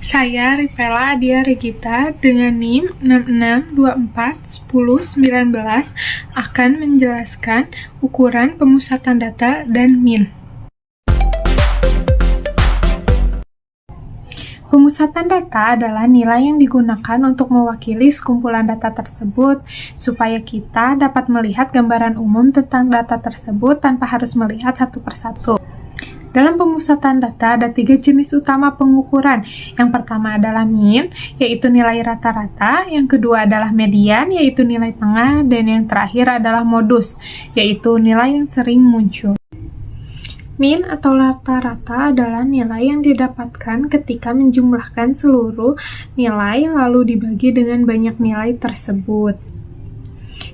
Saya Ripela Adia Regita dengan NIM 66241019 akan menjelaskan ukuran pemusatan data dan min. Pemusatan data adalah nilai yang digunakan untuk mewakili sekumpulan data tersebut, supaya kita dapat melihat gambaran umum tentang data tersebut tanpa harus melihat satu persatu. Dalam pemusatan data ada 3 jenis utama pengukuran. Yang pertama adalah min, yaitu nilai rata-rata. Yang kedua adalah median, yaitu nilai tengah. Dan yang terakhir adalah modus, yaitu nilai yang sering muncul. Min atau rata-rata adalah nilai yang didapatkan ketika menjumlahkan seluruh nilai lalu dibagi dengan banyak nilai tersebut.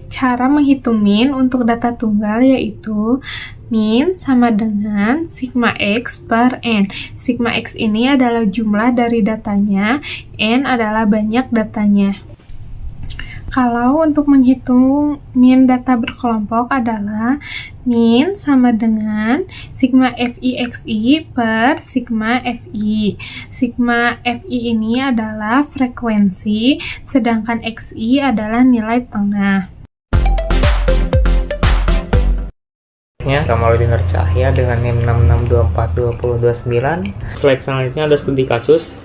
Cara menghitung min untuk data tunggal yaitu min sama dengan sigma X per N. Sigma X ini adalah jumlah dari datanya, N adalah banyak datanya. Kalau untuk menghitung min data berkelompok adalah min sama dengan sigma FI/XI per sigma FI. Sigma FI ini adalah frekuensi, sedangkan XI adalah nilai tengah. Kamaludin Cahya dengan NIM 66242029. Slide selanjutnya ada studi kasus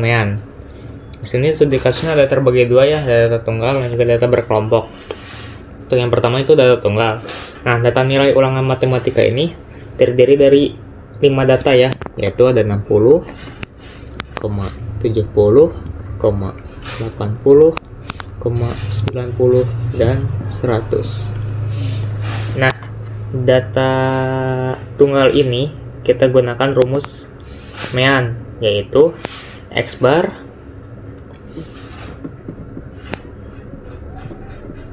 MEAN. Di sini studi kasusnya ada terbagi dua ya, ada data tunggal dan juga data berkelompok. Untuk yang pertama itu data tunggal. Nah, data nilai ulangan matematika ini terdiri dari 5 data ya, yaitu ada 60, 70, 80, 90, dan 100. Nah, data tunggal ini kita gunakan rumus MEAN, yaitu X bar,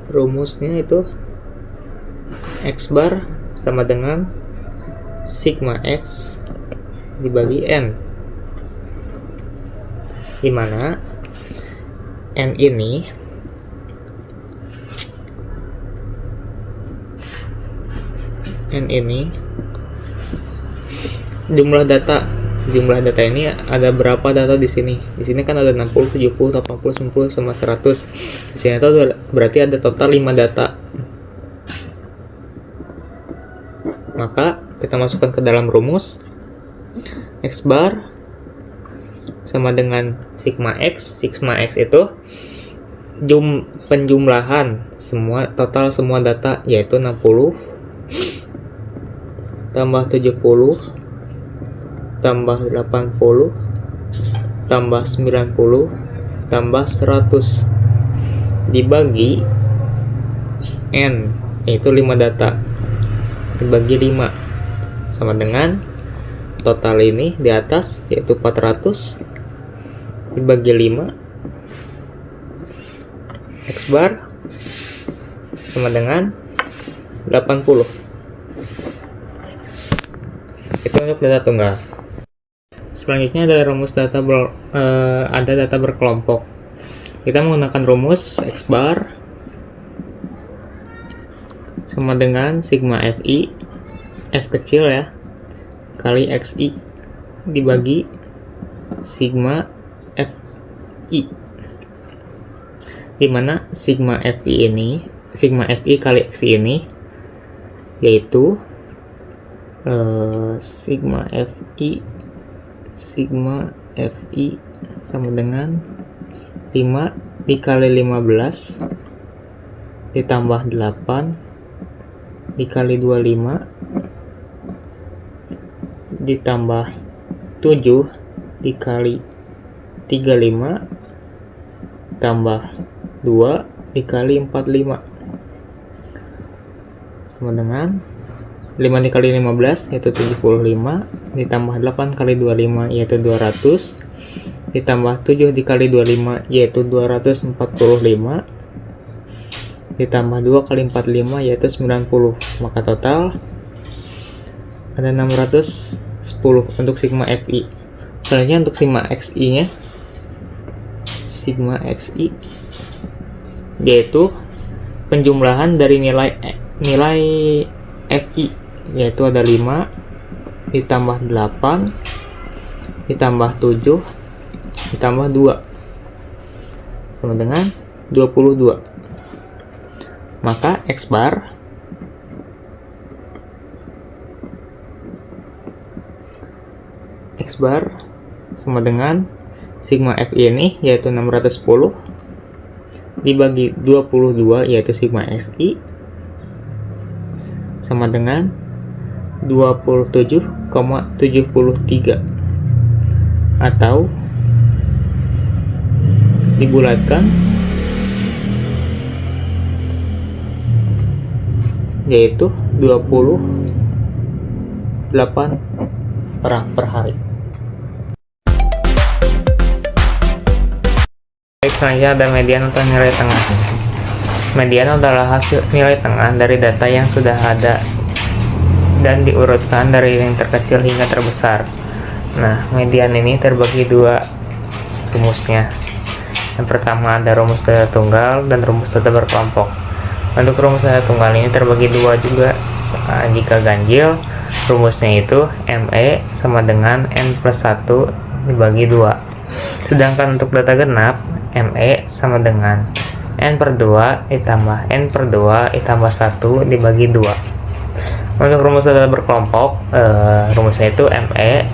rumusnya itu X bar sama dengan sigma X dibagi N, dimana N ini jumlah data ini ada berapa data di sini? Di sini kan ada 60, 70, 80, 90 sama 100. Di sini itu berarti ada total 5 data. Maka kita masukkan ke dalam rumus X bar sama dengan sigma X. Sigma X itu penjumlahan total semua data, yaitu 60 tambah 70 tambah 80 tambah 90 tambah 100 dibagi N, yaitu 5 data, dibagi 5 sama dengan total ini di atas, yaitu 400 dibagi 5 X bar sama dengan 80. Itu untuk data tunggal. Selanjutnya ada rumus data berkelompok. Kita menggunakan rumus X bar sama dengan sigma FI, F kecil ya, kali XI dibagi sigma FI, dimana sigma FI kali XI ini yaitu sigma FI sama dengan 5 dikali 15 ditambah 8 dikali 25 ditambah 7 dikali 35 tambah 2 dikali 45 sama dengan 5 dikali 15 yaitu 75 ditambah 8 kali 25 yaitu 200 ditambah 7 dikali 25 yaitu 245 ditambah 2 kali 45 yaitu 90. Maka total ada 610 untuk sigma FI. Selanjutnya untuk sigma XI nya, sigma XI yaitu penjumlahan dari nilai FI, yaitu ada 5 ditambah 8 ditambah 7 ditambah 2 sama dengan 22. Maka X bar sama dengan sigma FI ini yaitu 610 dibagi 22 yaitu sigma SI sama dengan 27,73 atau dibulatkan yaitu 28 orang per hari. Baik, selanjutnya ada median atau nilai tengah. Median adalah hasil nilai tengah dari data yang sudah ada dan diurutkan dari yang terkecil hingga terbesar. Nah, median ini terbagi dua rumusnya. Yang pertama ada rumus data tunggal dan rumus data berkelompok. Untuk rumus data tunggal ini terbagi dua juga. Nah, jika ganjil, rumusnya itu ME sama dengan N+1 dibagi 2. Sedangkan untuk data genap, ME sama dengan N/2 ditambah N/2 ditambah 1 dibagi 2. Untuk rumus data berkelompok, rumusnya itu ME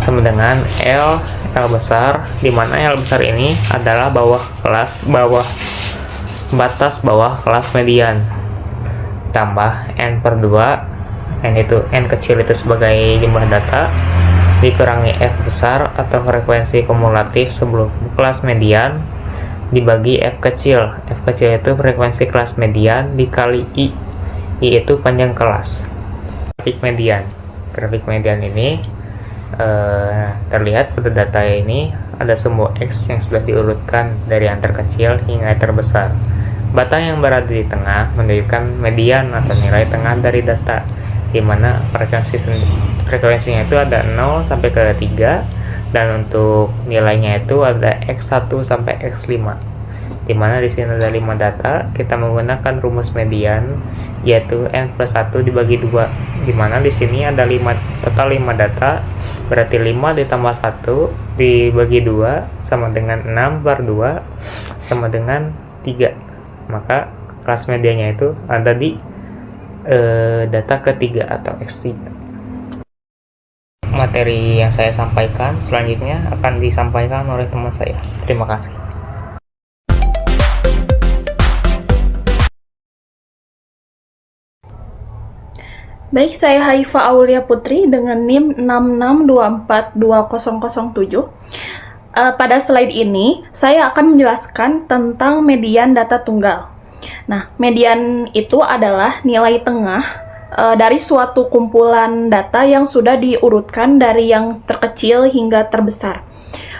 sama dengan L besar, di mana L besar ini adalah batas bawah kelas median, tambah N/2, N itu N kecil itu sebagai jumlah data, dikurangi F besar atau frekuensi kumulatif sebelum kelas median dibagi F kecil. F kecil itu frekuensi kelas median dikali I itu panjang kelas. Grafik median ini terlihat pada data ini ada sumbu X yang sudah diurutkan dari yang terkecil hingga yang terbesar. Batang yang berada di tengah menunjukkan median atau nilai tengah dari data, di mana frekuensinya itu ada 0 sampai ke 3, dan untuk nilainya itu ada X1 sampai X5. Di mana di sini ada 5 data, kita menggunakan rumus median yaitu N+1 dibagi 2, di mana di sini ada total 5 data, berarti 5 ditambah 1 dibagi 2 sama dengan 6/2 sama dengan 3. Maka kelas medianya itu ada di data ketiga atau X3. Materi yang saya sampaikan selanjutnya akan disampaikan oleh teman saya. Terima kasih. Baik, saya Haifa Aulia Putri dengan NIM 66242007. Pada slide ini, saya akan menjelaskan tentang median data tunggal. Nah, median itu adalah nilai tengah dari suatu kumpulan data yang sudah diurutkan dari yang terkecil hingga terbesar.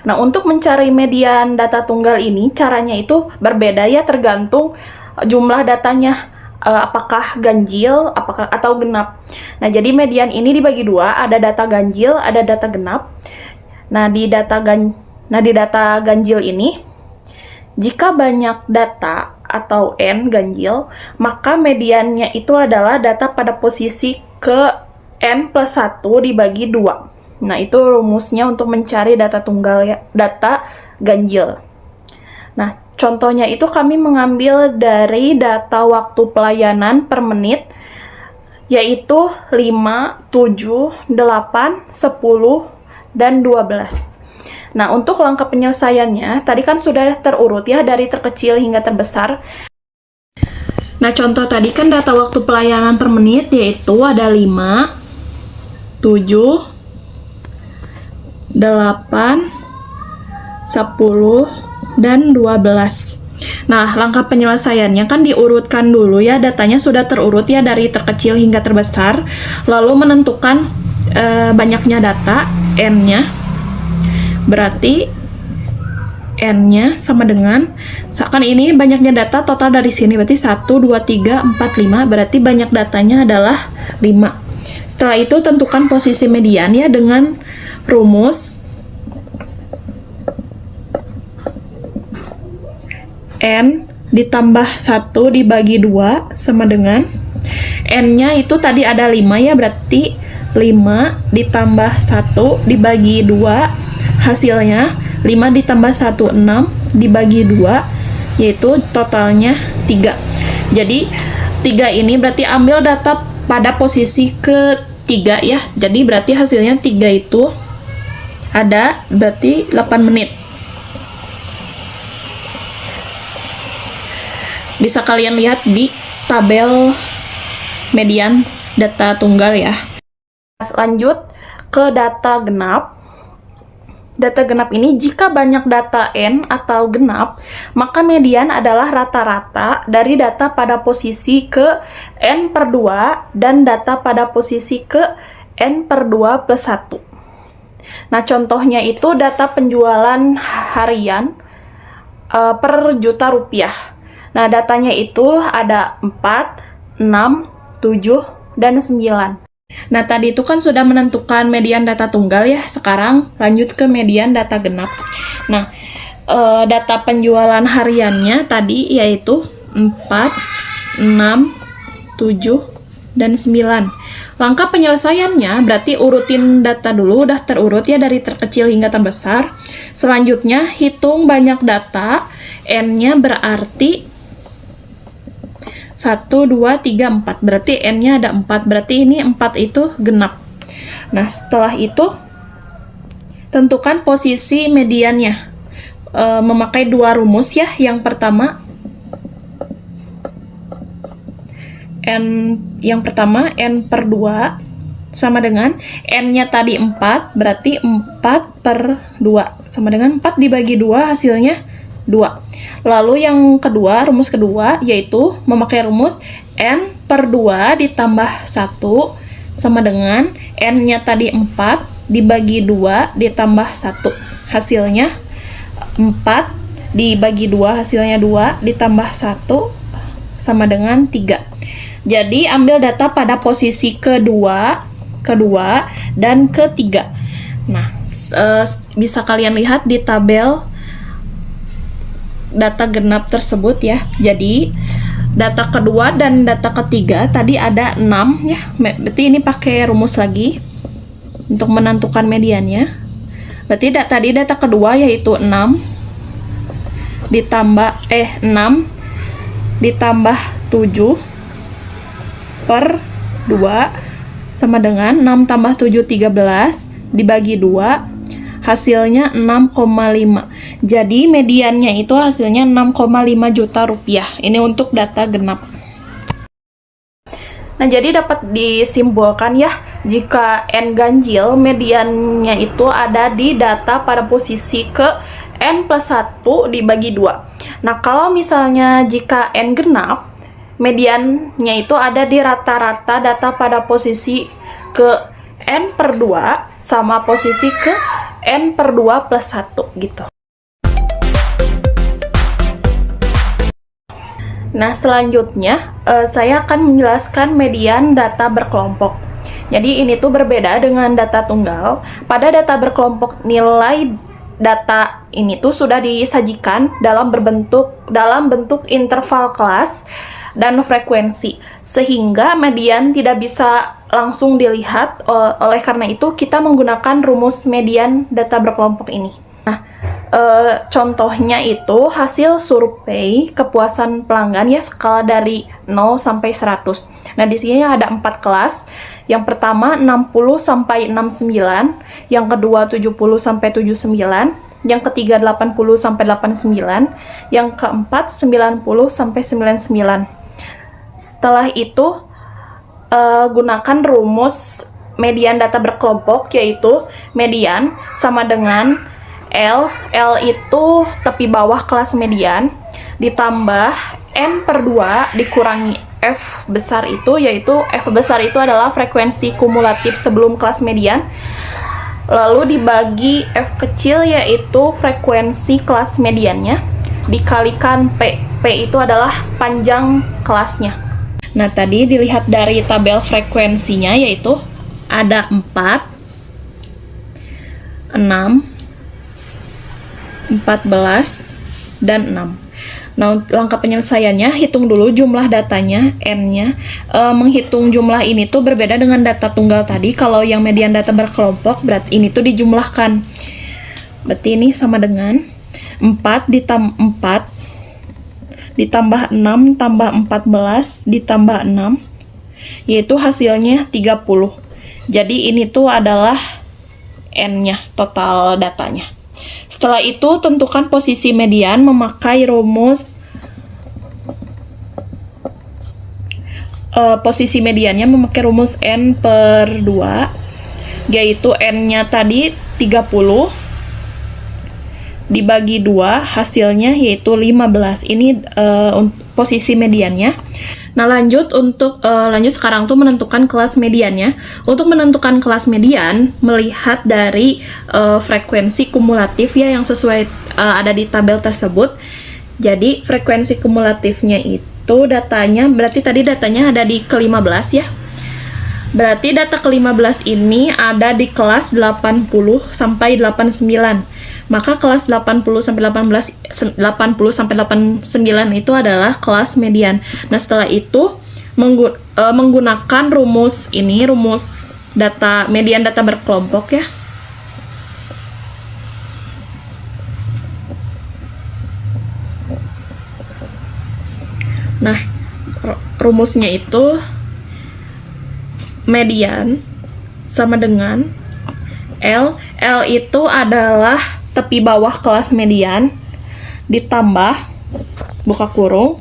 Nah, untuk mencari median data tunggal ini, caranya itu berbeda ya, tergantung jumlah datanya. Apakah ganjil, atau genap. Nah, jadi median ini dibagi dua, ada data ganjil, ada data genap. Nah, di data ganjil ini, jika banyak data atau N ganjil, maka mediannya itu adalah data pada posisi ke N+1 dibagi 2. Nah, itu rumusnya untuk mencari data tunggal ya, data ganjil. Nah, contohnya itu kami mengambil dari data waktu pelayanan per menit, yaitu 5, 7, 8, 10, dan 12. Nah, untuk langkah penyelesaiannya, tadi kan sudah terurut ya, dari terkecil hingga terbesar. Nah, contoh tadi kan data waktu pelayanan per menit, yaitu ada 5, 7, 8, 10, dan 12. Nah, langkah penyelesaiannya kan diurutkan dulu ya, datanya sudah terurut ya dari terkecil hingga terbesar, lalu menentukan banyaknya data, N-nya. Berarti N-nya sama dengan, kan ini banyaknya data total dari sini, berarti 1, 2, 3, 4, 5, berarti banyak datanya adalah 5. Setelah itu tentukan posisi median ya dengan rumus N ditambah 1 dibagi 2 sama dengan N-nya itu tadi ada 5 ya, berarti 5 ditambah 1 dibagi 2, hasilnya 5 ditambah 1, 6, dibagi 2, yaitu totalnya 3. Jadi 3 ini berarti ambil data pada posisi ketiga ya. Jadi berarti hasilnya 3 itu ada berarti 8 menit. Bisa kalian lihat di tabel median data tunggal ya. Lanjut ke data genap. Data genap ini jika banyak data n atau genap, maka median adalah rata-rata dari data pada posisi ke n per 2 dan data pada posisi ke n per 2 plus 1. Nah, contohnya itu data penjualan harian per juta rupiah. Nah, datanya itu ada 4, 6, 7, dan 9. Nah, tadi itu kan sudah menentukan median data tunggal ya. Sekarang lanjut ke median data genap. Nah, data penjualan hariannya tadi yaitu 4, 6, 7, dan 9. Langkah penyelesaiannya berarti urutin data dulu, udah terurut ya dari terkecil hingga terbesar. Selanjutnya hitung banyak data, n-nya berarti 1, 2, 3, 4. Berarti n-nya ada 4. Berarti ini 4 itu genap. Nah, setelah itu tentukan posisi mediannya. Memakai dua rumus ya. Yang pertama n per 2 sama dengan n-nya tadi 4, berarti 4 per 2 sama dengan 4 dibagi 2 hasilnya 2. Lalu yang kedua, rumus kedua yaitu memakai rumus n per 2 ditambah 1 sama dengan n-nya tadi 4 dibagi 2 ditambah 1. Hasilnya 4 dibagi 2 hasilnya 2 ditambah 1 sama dengan 3. Jadi ambil data pada posisi kedua dan ketiga. Nah, bisa kalian lihat di tabel data genap tersebut ya. Jadi data kedua dan data ketiga tadi ada 6 ya. Berarti ini pakai rumus lagi untuk menentukan mediannya. Berarti tadi data kedua yaitu 6 ditambah 7 per 2 sama dengan 6 tambah 7 13 dibagi 2 hasilnya 6,5. Jadi mediannya itu hasilnya 6,5 juta rupiah. Ini untuk data genap. Nah, jadi dapat disimbolkan ya, jika n ganjil, mediannya itu ada di data pada posisi ke n plus 1 dibagi 2. Nah, kalau misalnya jika n genap, mediannya itu ada di rata-rata data pada posisi ke n per 2 sama posisi ke n per 2 plus 1 gitu. Nah, selanjutnya saya akan menjelaskan median data berkelompok. Jadi ini tuh berbeda dengan data tunggal. Pada data berkelompok, nilai data ini tuh sudah disajikan dalam bentuk interval kelas dan frekuensi, sehingga median tidak bisa langsung dilihat. Oleh karena itu kita menggunakan rumus median data berkelompok ini. Nah, contohnya itu hasil survei kepuasan pelanggan ya, skala dari 0 sampai 100. Nah, di sini ada 4 kelas. Yang pertama 60 sampai 69, yang kedua 70 sampai 79, yang ketiga 80 sampai 89, yang keempat 90 sampai 99. Setelah itu gunakan rumus median data berkelompok, yaitu median sama dengan L itu tepi bawah kelas median ditambah N per 2 dikurangi F besar itu, yaitu F besar itu adalah frekuensi kumulatif sebelum kelas median, lalu dibagi F kecil yaitu frekuensi kelas mediannya dikalikan P itu adalah panjang kelasnya. Nah, tadi dilihat dari tabel frekuensinya yaitu ada 4, 6, 14, dan 6. Nah, langkah penyelesaiannya, hitung dulu jumlah datanya, n-nya. Menghitung jumlah ini tuh berbeda dengan data tunggal tadi. Kalau yang median data berkelompok, berarti ini tuh dijumlahkan. Berarti ini sama dengan 4 ditambah 6 tambah 14 ditambah 6, yaitu hasilnya 30. Jadi ini tuh adalah N-nya, total datanya. Setelah itu, tentukan posisi median memakai rumus posisi mediannya memakai rumus N/2, yaitu N-nya tadi 30 dibagi 2, hasilnya yaitu 15. Ini posisi mediannya. Nah, lanjut sekarang tuh menentukan kelas mediannya. Untuk menentukan kelas median, melihat dari frekuensi kumulatif ya yang sesuai ada di tabel tersebut. Jadi, frekuensi kumulatifnya itu berarti tadi datanya ada di ke-15 ya. Berarti data ke-15 ini ada di kelas 80 sampai 89. Maka kelas 80 sampai 89 itu adalah kelas median. Nah, setelah itu menggunakan rumus data median data berkelompok ya. Nah, rumusnya itu median sama dengan L itu adalah tepi bawah kelas median ditambah buka kurung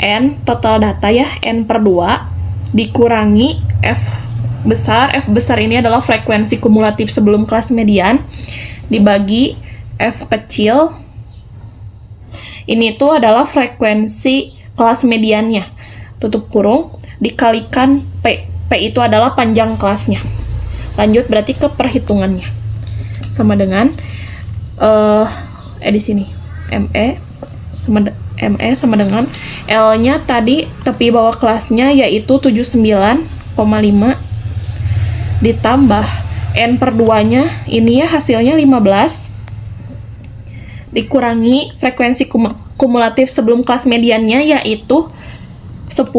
N total data ya, N/2 dikurangi F besar ini adalah frekuensi kumulatif sebelum kelas median dibagi F kecil, ini tuh adalah frekuensi kelas mediannya, tutup kurung, dikalikan P itu adalah panjang kelasnya. Lanjut berarti ke perhitungannya, sama dengan di sini ME sama dengan L-nya tadi tepi bawah kelasnya yaitu 79,5 ditambah N/2-nya ini ya hasilnya 15 dikurangi frekuensi kumulatif sebelum kelas mediannya yaitu 10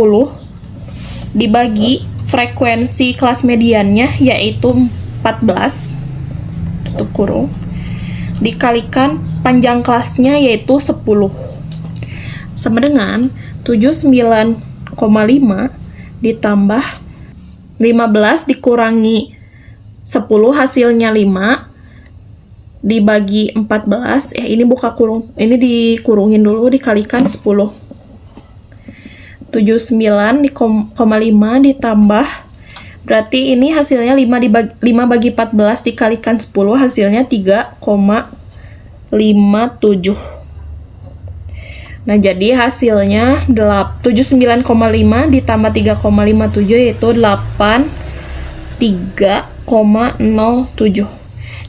dibagi frekuensi kelas mediannya yaitu 14 tutup kurung dikalikan panjang kelasnya yaitu 10 sama dengan 79,5 ditambah 15 dikurangi 10 hasilnya 5 dibagi 14 ini buka kurung, ini dikurungin dulu dikalikan 10. 79,5 ditambah berarti ini hasilnya 5 bagi 14 dikalikan 10 hasilnya 3,57. Nah, jadi hasilnya 79,5 ditambah 3,57 yaitu 83,07.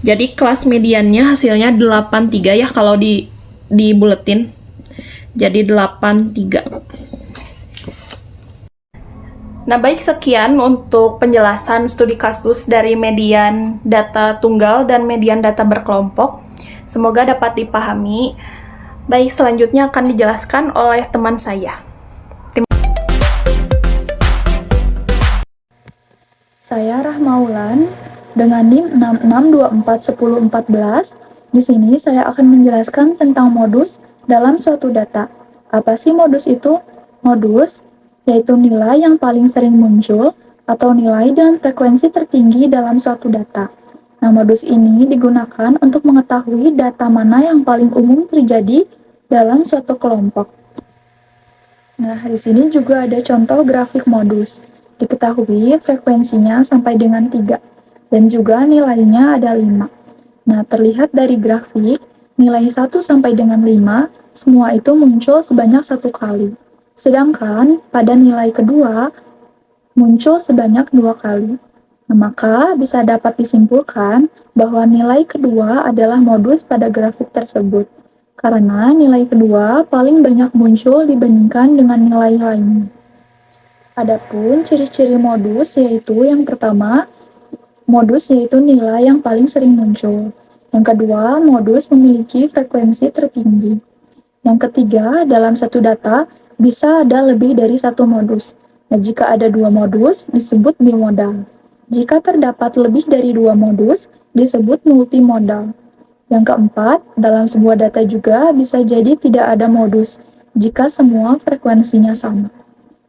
Jadi kelas mediannya hasilnya 83 ya kalau di buletin. Jadi 83. Nah, baik, sekian untuk penjelasan studi kasus dari median data tunggal dan median data berkelompok. Semoga dapat dipahami. Baik, selanjutnya akan dijelaskan oleh teman saya. Saya Rahmaulan dengan NIM 66241014. Di sini saya akan menjelaskan tentang modus dalam suatu data. Apa sih modus itu? Modus yaitu nilai yang paling sering muncul atau nilai dengan frekuensi tertinggi dalam suatu data. Nah, modus ini digunakan untuk mengetahui data mana yang paling umum terjadi dalam suatu kelompok. Nah, di sini juga ada contoh grafik modus. Diketahui frekuensinya sampai dengan 3, dan juga nilainya ada 5. Nah, terlihat dari grafik, nilai 1 sampai dengan 5, semua itu muncul sebanyak 1 kali. Sedangkan pada nilai kedua, muncul sebanyak 2 kali. Nah, maka bisa dapat disimpulkan bahwa nilai kedua adalah modus pada grafik tersebut. Karena nilai kedua paling banyak muncul dibandingkan dengan nilai lainnya. Adapun ciri-ciri modus yaitu yang pertama, modus yaitu nilai yang paling sering muncul. Yang kedua, modus memiliki frekuensi tertinggi. Yang ketiga, dalam satu data, bisa ada lebih dari satu modus. Nah, jika ada 2 modus, disebut bimodal. Jika terdapat lebih dari 2 modus, disebut multimodal. Yang keempat, dalam sebuah data juga bisa jadi tidak ada modus jika semua frekuensinya sama.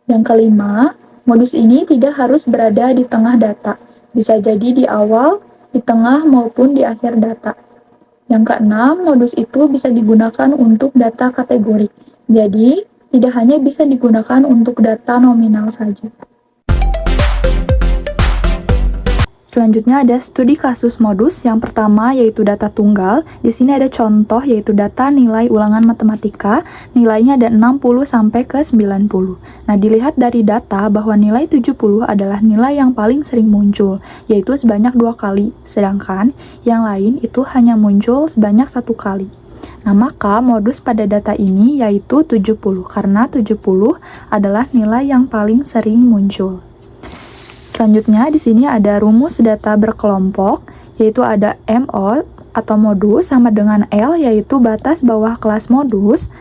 Yang kelima, modus ini tidak harus berada di tengah data, bisa jadi di awal, di tengah, maupun di akhir data. Yang keenam, modus itu bisa digunakan untuk data kategorik, jadi tidak hanya bisa digunakan untuk data nominal saja. Selanjutnya ada studi kasus modus. Yang pertama yaitu data tunggal. Di sini ada contoh yaitu data nilai ulangan matematika. Nilainya ada 60 sampai ke 90. Nah, dilihat dari data bahwa nilai 70 adalah nilai yang paling sering muncul, yaitu sebanyak 2 kali. Sedangkan yang lain itu hanya muncul sebanyak 1 kali. Nah, maka modus pada data ini yaitu 70 karena 70 adalah nilai yang paling sering muncul. Selanjutnya di sini ada rumus data berkelompok, yaitu ada MO atau modus sama dengan L, yaitu batas bawah kelas modus,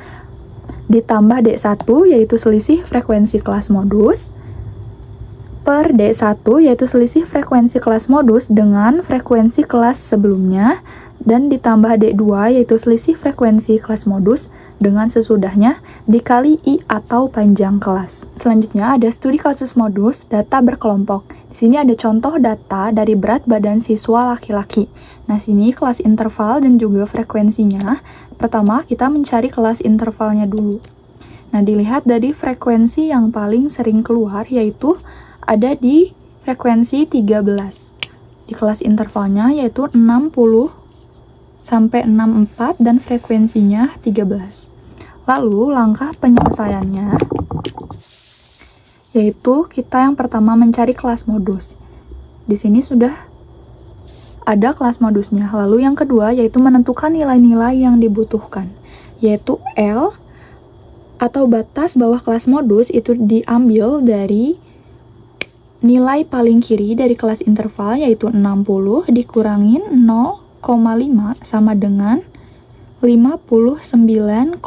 ditambah D1 yaitu selisih frekuensi kelas modus, per D1 yaitu selisih frekuensi kelas modus dengan frekuensi kelas sebelumnya, dan ditambah D2 yaitu selisih frekuensi kelas modus dengan sesudahnya dikali I atau panjang kelas. Selanjutnya ada studi kasus modus data berkelompok. Di sini ada contoh data dari berat badan siswa laki-laki. Nah, sini kelas interval dan juga frekuensinya. Pertama, kita mencari kelas intervalnya dulu. Nah, dilihat dari frekuensi yang paling sering keluar yaitu ada di frekuensi 13. Di kelas intervalnya yaitu 60 sampai 64 dan frekuensinya 13. Lalu langkah penyelesaiannya yaitu kita yang pertama mencari kelas modus. Di sini sudah ada kelas modusnya. Lalu yang kedua yaitu menentukan nilai-nilai yang dibutuhkan, yaitu L atau batas bawah kelas modus itu diambil dari nilai paling kiri dari kelas interval yaitu 60 dikurangin 0,5 sama dengan 59,5.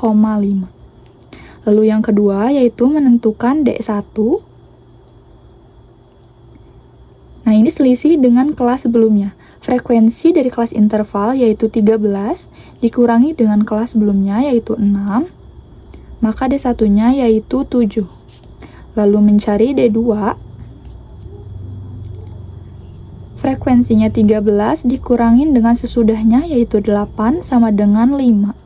Lalu yang kedua yaitu menentukan D1. Nah, ini selisih dengan kelas sebelumnya. Frekuensi dari kelas interval yaitu 13 dikurangi dengan kelas sebelumnya yaitu 6, maka D1-nya yaitu 7. Lalu mencari D2. Frekuensinya 13 dikurangin dengan sesudahnya yaitu 8 sama dengan 5.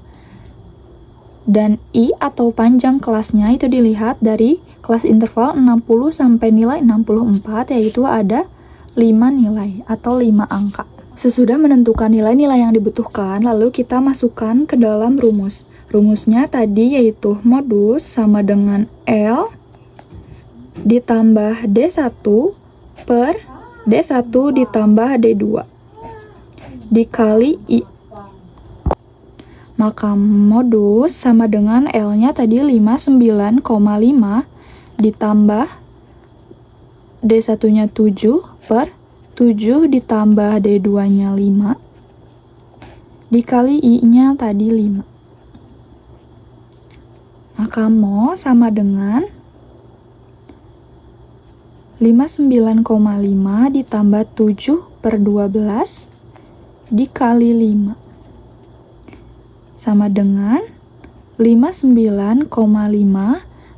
Dan I atau panjang kelasnya itu dilihat dari kelas interval 60 sampai nilai 64 yaitu ada 5 nilai atau 5 angka. Sesudah menentukan nilai-nilai yang dibutuhkan, lalu kita masukkan ke dalam rumus. Rumusnya tadi yaitu modus sama dengan L ditambah D1 per D1 ditambah D2 dikali I. Maka modus sama dengan L-nya tadi 59,5 ditambah D1-nya 7 per 7 ditambah D2-nya 5 dikali I-nya tadi 5. Maka mo sama dengan 59,5 ditambah 7 per 12 dikali 5 sama dengan 59,5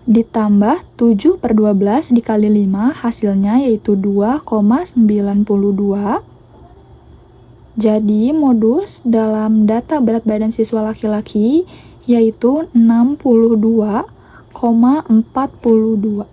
ditambah 7 per 12 dikali 5 hasilnya yaitu 2,92. Jadi modus dalam data berat badan siswa laki-laki yaitu 62,42.